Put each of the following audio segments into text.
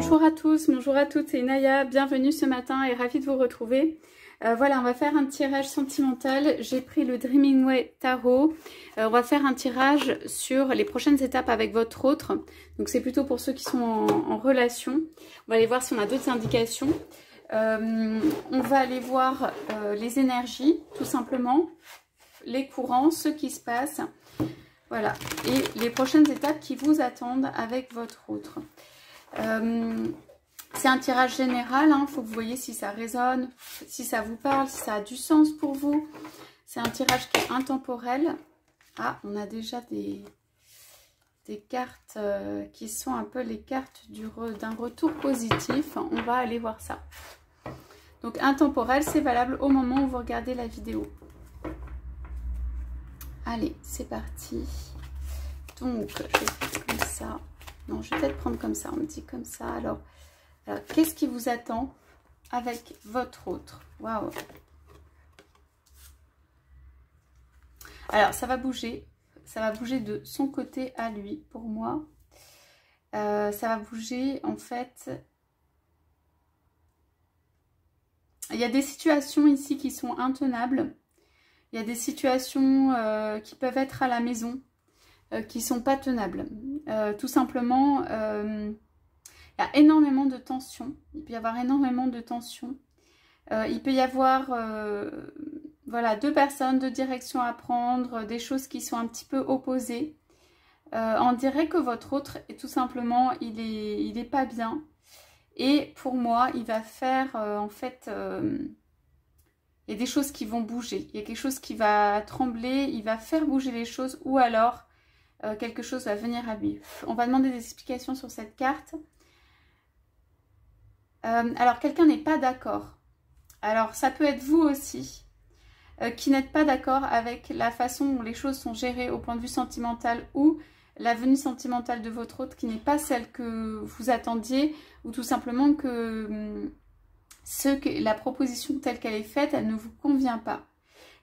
Bonjour à tous, bonjour à toutes, c'est Inaya, bienvenue ce matin et ravie de vous retrouver. Voilà, on va faire un tirage sentimental. J'ai pris le Dreaming Way Tarot. On va faire un tirage sur les prochaines étapes avec votre autre. Donc c'est plutôt pour ceux qui sont en relation. On va aller voir si on a d'autres indications. On va aller voir les énergies, tout simplement, les courants, ce qui se passe. Voilà, et les prochaines étapes qui vous attendent avec votre autre. C'est un tirage général, il faut que vous voyez si ça résonne, si ça vous parle, si ça a du sens pour vous. C'est un tirage qui est intemporel. Ah, on a déjà des cartes qui sont un peu les cartes d'un retour positif. On va aller voir ça. Donc intemporel, c'est valable au moment où vous regardez la vidéo. Allez, c'est parti. Donc, je vais faire comme ça. Non, je vais peut-être prendre comme ça. On me dit comme ça. Alors, qu'est-ce qui vous attend avec votre autre? Waouh! Alors, ça va bouger. Ça va bouger de son côté à lui, pour moi. Ça va bouger, en fait. Il y a des situations ici qui sont intenables. Il y a des situations qui peuvent être à la maison, qui ne sont pas tenables. Tout simplement, il y a énormément de tensions. Il peut y avoir énormément de tensions. Il peut y avoir voilà, deux personnes, deux directions à prendre, des choses qui sont un petit peu opposées. On dirait que votre autre, est tout simplement, il est pas bien. Et pour moi, il va faire, en fait... il y a des choses qui vont bouger, il y a quelque chose qui va trembler, il va faire bouger les choses ou alors quelque chose va venir à lui. On va demander des explications sur cette carte. Alors, quelqu'un n'est pas d'accord. Alors, ça peut être vous aussi qui n'êtes pas d'accord avec la façon dont les choses sont gérées au point de vue sentimental ou la venue sentimentale de votre autre qui n'est pas celle que vous attendiez ou tout simplement que... la proposition telle qu'elle est faite, elle ne vous convient pas.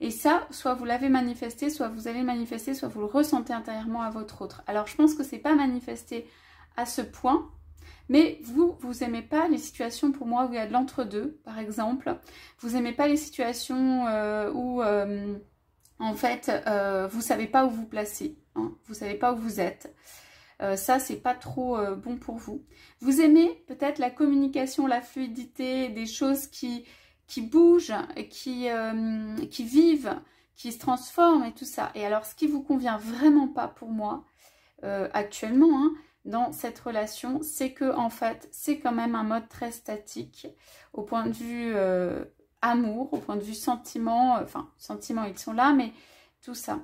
Et ça, soit vous l'avez manifesté, soit vous allez manifester, soit vous le ressentez intérieurement à votre autre. Alors, je pense que c'est pas manifesté à ce point, mais vous aimez pas les situations, pour moi, où il y a de l'entre-deux, par exemple. Vous aimez pas les situations où, en fait, vous savez pas où vous placez, hein, vous savez pas où vous êtes. Ça, c'est pas trop bon pour vous. Vous aimez peut-être la communication, la fluidité, des choses qui bougent, qui vivent, qui se transforment et tout ça. Et alors, ce qui vous convient vraiment pas pour moi, actuellement, hein, dans cette relation, c'est que en fait, c'est quand même un mode très statique au point de vue amour, au point de vue sentiment. Enfin, sentiments, ils sont là, mais tout ça.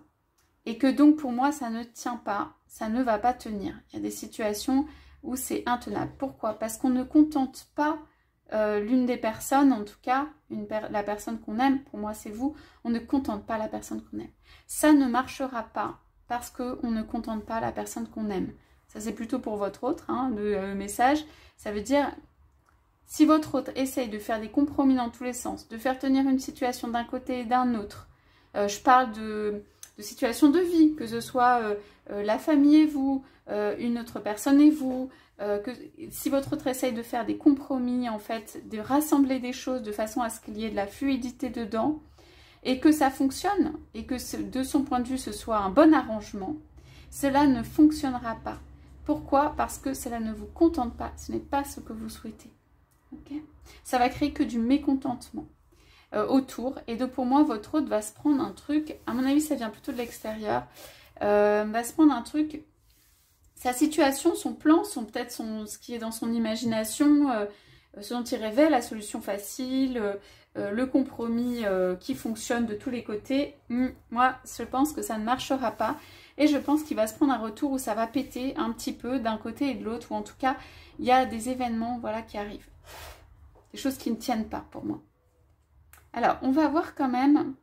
Et que donc pour moi ça ne tient pas, ça ne va pas tenir. Il y a des situations où c'est intenable. Pourquoi? Parce qu'on ne contente pas l'une des personnes, en tout cas la personne qu'on aime, pour moi c'est vous, on ne contente pas la personne qu'on aime. Ça ne marchera pas parce qu'on ne contente pas la personne qu'on aime. Ça c'est plutôt pour votre autre, hein, le message. Ça veut dire, si votre autre essaye de faire des compromis dans tous les sens, de faire tenir une situation d'un côté et d'un autre, je parle de situations de vie, que ce soit la famille et vous, une autre personne et vous, si votre autre essaye de faire des compromis, en fait, de rassembler des choses de façon à ce qu'il y ait de la fluidité dedans, et que ça fonctionne, et que de son point de vue ce soit un bon arrangement, cela ne fonctionnera pas. Pourquoi? Parce que cela ne vous contente pas, ce n'est pas ce que vous souhaitez. Okay? Ça va créer que du mécontentement autour, et donc pour moi votre autre va se prendre un truc, à mon avis ça vient plutôt de l'extérieur, va se prendre un truc, sa situation, son plan, peut-être ce qui est dans son imagination, ce dont il rêvait, la solution facile, le compromis qui fonctionne de tous les côtés. Moi je pense que ça ne marchera pas, et je pense qu'il va se prendre un retour où ça va péter un petit peu d'un côté et de l'autre, ou en tout cas il y a des événements, voilà, qui arrivent, des choses qui ne tiennent pas pour moi. Alors, on va voir quand même,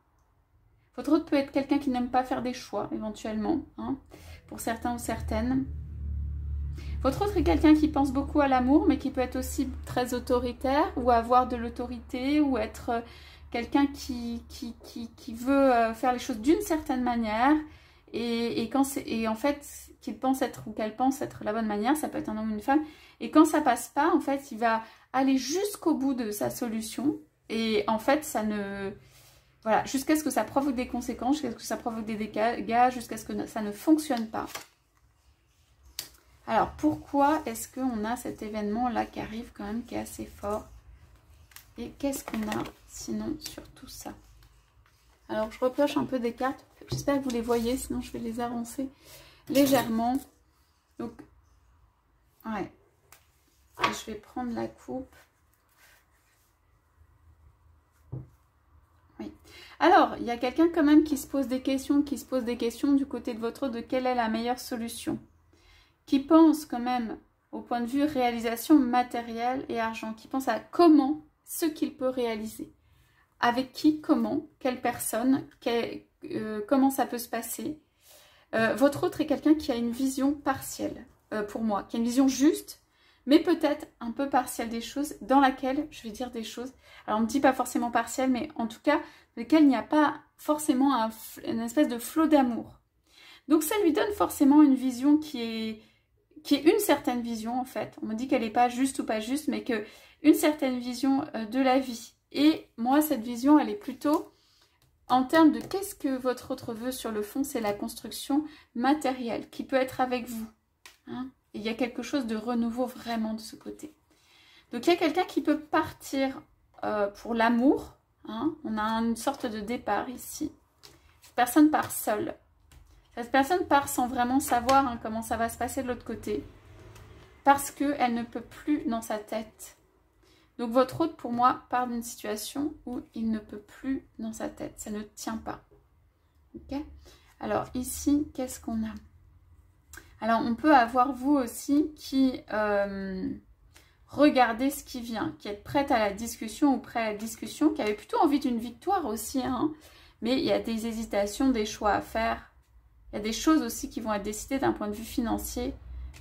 votre autre peut être quelqu'un qui n'aime pas faire des choix, éventuellement, hein, pour certains ou certaines. Votre autre est quelqu'un qui pense beaucoup à l'amour, mais qui peut être aussi très autoritaire, ou avoir de l'autorité, ou être quelqu'un qui veut faire les choses d'une certaine manière, Et en fait, qu'il pense être ou qu'elle pense être la bonne manière, ça peut être un homme ou une femme. Et quand ça passe pas, en fait, il va aller jusqu'au bout de sa solution. Et en fait, ça ne... Voilà, jusqu'à ce que ça provoque des conséquences, jusqu'à ce que ça provoque des dégâts, jusqu'à ce que ça ne fonctionne pas. Alors, pourquoi est-ce qu'on a cet événement-là qui arrive quand même, qui est assez fort? Et qu'est-ce qu'on a sinon sur tout ça? Alors, je repioche un peu des cartes. J'espère que vous les voyez, sinon je vais les avancer légèrement. Donc, ouais. Et je vais prendre la coupe. Oui. Alors, il y a quelqu'un quand même qui se pose des questions, du côté de votre autre, de quelle est la meilleure solution. Qui pense quand même au point de vue réalisation matérielle et argent, qui pense à comment, ce qu'il peut réaliser. Avec qui, comment, quelle personne, comment ça peut se passer. Votre autre est quelqu'un qui a une vision partielle, pour moi, qui a une vision juste, mais peut-être un peu partielle des choses, dans laquelle, je vais dire des choses, alors on ne dit pas forcément partielle, mais en tout cas, dans lesquelles il n'y a pas forcément une espèce de flot d'amour. Donc ça lui donne forcément une vision qui est une certaine vision en fait. On me dit qu'elle n'est pas juste ou pas juste, mais qu'une certaine vision de la vie. Et moi, cette vision, elle est plutôt en termes de qu'est-ce que votre autre veut sur le fond, c'est la construction matérielle qui peut être avec vous. Hein. Il y a quelque chose de renouveau vraiment de ce côté. Donc il y a quelqu'un qui peut partir pour l'amour. Hein. On a une sorte de départ ici. Cette personne part seule. Cette personne part sans vraiment savoir comment ça va se passer de l'autre côté. Parce qu'elle ne peut plus dans sa tête. Donc votre autre, pour moi, part d'une situation où il ne peut plus dans sa tête. Ça ne tient pas. Ok? Alors ici, qu'est-ce qu'on a? Alors on peut avoir vous aussi qui regardez ce qui vient, qui êtes prête à la discussion ou prêt à la discussion, qui avait plutôt envie d'une victoire aussi. Hein, mais il y a des hésitations, des choix à faire. Il y a des choses aussi qui vont être décidées d'un point de vue financier.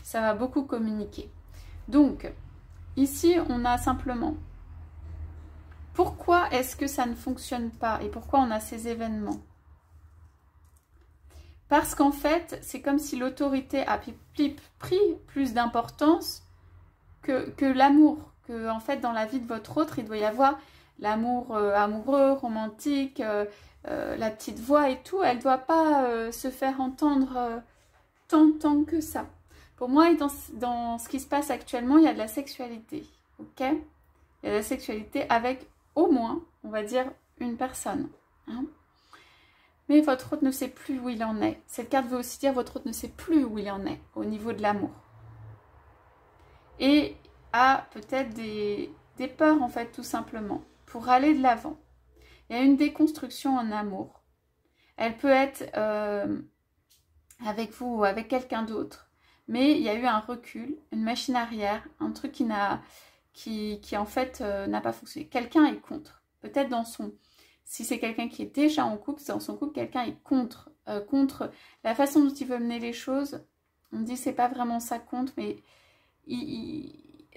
Ça va beaucoup communiquer. Donc, ici, on a simplement pourquoi est-ce que ça ne fonctionne pas et pourquoi on a ces événements. Parce qu'en fait, c'est comme si l'autorité a pris plus d'importance que l'amour. Que en fait, dans la vie de votre autre, il doit y avoir l'amour amoureux, romantique, la petite voix et tout. Elle ne doit pas se faire entendre tant que ça. Pour moi, dans ce qui se passe actuellement, il y a de la sexualité. Ok? Il y a de la sexualité avec au moins, on va dire, une personne. Hein? Mais votre autre ne sait plus où il en est. Cette carte veut aussi dire votre autre ne sait plus où il en est au niveau de l'amour. Et a peut-être des peurs, en fait, tout simplement, pour aller de l'avant. Il y a une déconstruction en amour. Elle peut être avec vous ou avec quelqu'un d'autre. Mais il y a eu un recul, une machine arrière, un truc qui en fait n'a pas fonctionné. Quelqu'un est contre. Peut-être dans son... Si c'est quelqu'un qui est déjà en couple, dans son couple, quelqu'un est contre la façon dont il veut mener les choses. On me dit c'est pas vraiment ça compte, mais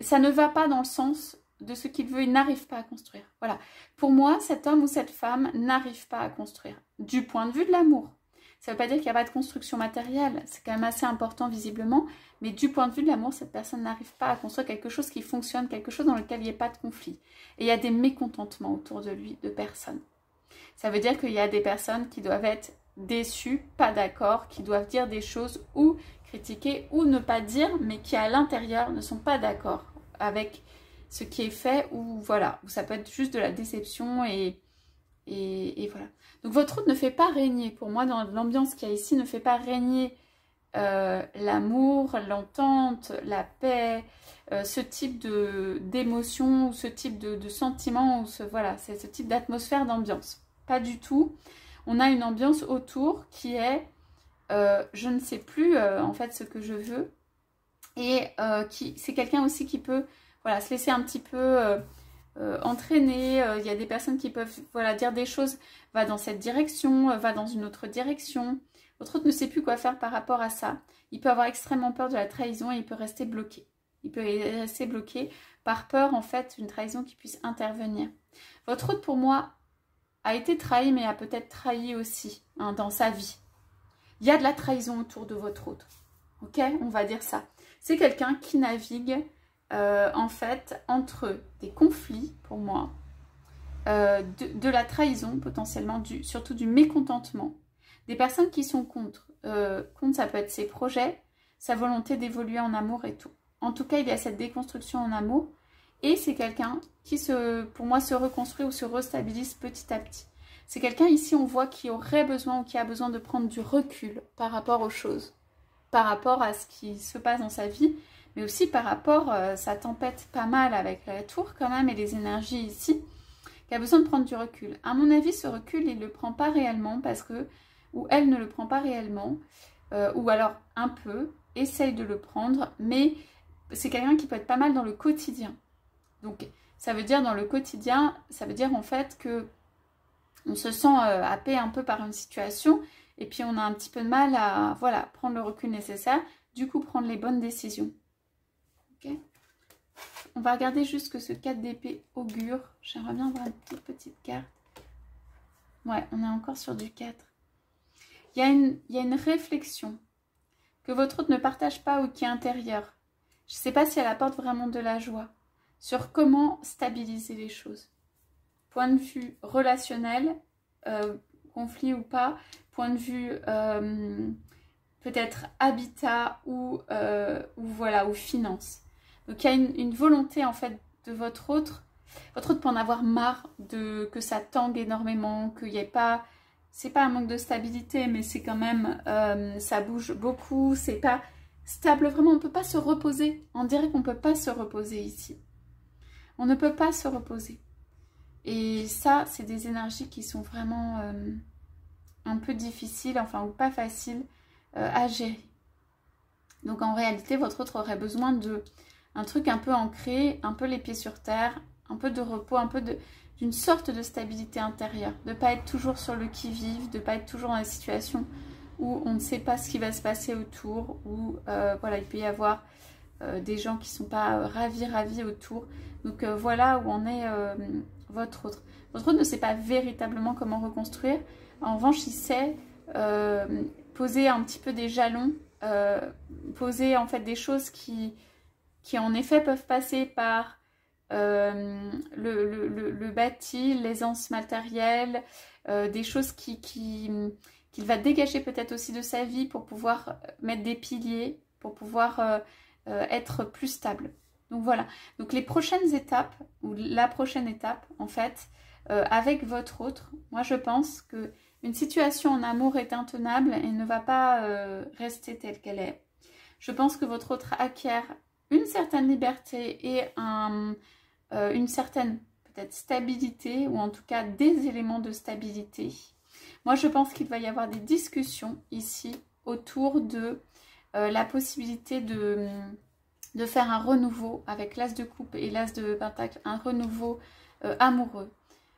ça ne va pas dans le sens de ce qu'il veut, il n'arrive pas à construire. Voilà. Pour moi, cet homme ou cette femme n'arrive pas à construire. Du point de vue de l'amour. Ça ne veut pas dire qu'il n'y a pas de construction matérielle. C'est quand même assez important visiblement. Mais du point de vue de l'amour, cette personne n'arrive pas à construire quelque chose qui fonctionne, quelque chose dans lequel il n'y ait pas de conflit. Et il y a des mécontentements autour de lui, de personnes. Ça veut dire qu'il y a des personnes qui doivent être déçues, pas d'accord, qui doivent dire des choses ou critiquer ou ne pas dire, mais qui à l'intérieur ne sont pas d'accord avec ce qui est fait ou voilà. Ou ça peut être juste de la déception et voilà. Donc votre autre ne fait pas régner, pour moi dans l'ambiance qu'il y a ici, ne fait pas régner l'amour, l'entente, la paix, ce type d'émotion, ce type de sentiment, voilà, c'est ce type d'atmosphère, d'ambiance. Pas du tout. On a une ambiance autour qui est je ne sais plus en fait ce que je veux et c'est quelqu'un aussi qui peut voilà, se laisser un petit peu entraîner. Il y a des personnes qui peuvent voilà, dire des choses, va dans cette direction, va dans une autre direction. Votre autre ne sait plus quoi faire par rapport à ça. Il peut avoir extrêmement peur de la trahison et il peut rester bloqué. Il peut rester bloqué par peur en fait d'une trahison qui puisse intervenir. Votre autre pour moi a été trahi mais a peut-être trahi aussi hein, dans sa vie. il y a de la trahison autour de votre autre. Ok, on va dire ça. C'est quelqu'un qui navigue en fait entre des conflits, pour moi, de la trahison potentiellement, surtout du mécontentement. Des personnes qui sont contre. Contre, ça peut être ses projets, sa volonté d'évoluer en amour et tout. En tout cas, il y a cette déconstruction en amour. Et c'est quelqu'un qui, pour moi, se reconstruit ou se restabilise petit à petit. C'est quelqu'un ici, on voit, qui aurait besoin ou qui a besoin de prendre du recul par rapport aux choses, par rapport à ce qui se passe dans sa vie, mais aussi par rapport, ça tempête pas mal avec la tour quand même et les énergies ici, qui a besoin de prendre du recul. À mon avis, ce recul, il ne le prend pas réellement parce que, ou elle ne le prend pas réellement, ou alors un peu, essaye de le prendre, mais c'est quelqu'un qui peut être pas mal dans le quotidien. Donc, ça veut dire dans le quotidien, ça veut dire en fait que on se sent happé un peu par une situation et puis on a un petit peu de mal à voilà, prendre le recul nécessaire, du coup prendre les bonnes décisions. Ok. On va regarder juste ce que ce 4 d'épée augure. J'aimerais bien avoir une toute petite carte. Ouais, on est encore sur du 4. Il y a une réflexion que votre autre ne partage pas ou qui est intérieure. Je ne sais pas si elle apporte vraiment de la joie. Sur comment stabiliser les choses. Point de vue relationnel, conflit ou pas, point de vue peut-être habitat ou voilà, ou finance. Donc il y a une volonté en fait de votre autre peut en avoir marre que ça tangue énormément, qu'il n'y ait pas, c'est pas un manque de stabilité, mais c'est quand même, ça bouge beaucoup, c'est pas stable vraiment, on ne peut pas se reposer, on dirait qu'on ne peut pas se reposer ici. On ne peut pas se reposer. Et ça, c'est des énergies qui sont vraiment un peu difficiles, enfin, ou pas faciles à gérer. Donc, en réalité, votre autre aurait besoin d'un truc un peu ancré, un peu les pieds sur terre, un peu de repos, un peu d'une sorte de stabilité intérieure. De ne pas être toujours sur le qui-vive, de ne pas être toujours dans des situations où on ne sait pas ce qui va se passer autour, où voilà, il peut y avoir des gens qui ne sont pas ravis autour. Donc voilà où en est votre autre. Votre autre ne sait pas véritablement comment reconstruire. En revanche, il sait poser un petit peu des jalons, poser en fait des choses qui en effet peuvent passer par le bâti, l'aisance matérielle, des choses qu'il va dégager peut-être aussi de sa vie pour pouvoir mettre des piliers, pour pouvoir être plus stable. Donc voilà, donc les prochaines étapes, ou la prochaine étape en fait, avec votre autre, moi je pense que une situation en amour est intenable et ne va pas rester telle qu'elle est. Je pense que votre autre acquiert une certaine liberté et une certaine peut-être stabilité, ou en tout cas des éléments de stabilité. Moi je pense qu'il va y avoir des discussions ici autour de la possibilité de faire un renouveau avec l'as de coupe et l'as de pentacle, un renouveau amoureux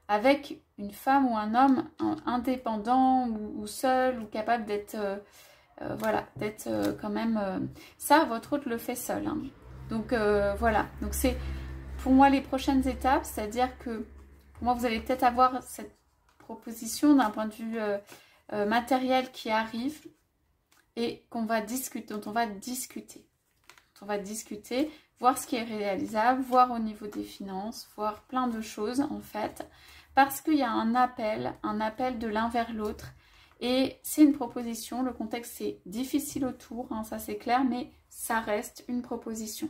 avec une femme ou un homme indépendant ou seul ou capable d'être voilà, d'être quand même ça, votre autre le fait seul hein. Donc voilà, donc c'est pour moi les prochaines étapes, c'est-à-dire que pour moi vous allez peut-être avoir cette proposition d'un point de vue matériel qui arrive et qu'on va discuter, dont on va discuter. On va discuter, voir ce qui est réalisable, voir au niveau des finances, voir plein de choses en fait, parce qu'il y a un appel de l'un vers l'autre et c'est une proposition, le contexte c'est difficile autour, hein, ça c'est clair, mais ça reste une proposition.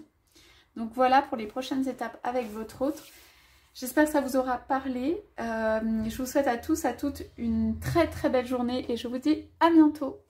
Donc voilà pour les prochaines étapes avec votre autre. J'espère que ça vous aura parlé, je vous souhaite à tous, à toutes une très très belle journée et je vous dis à bientôt.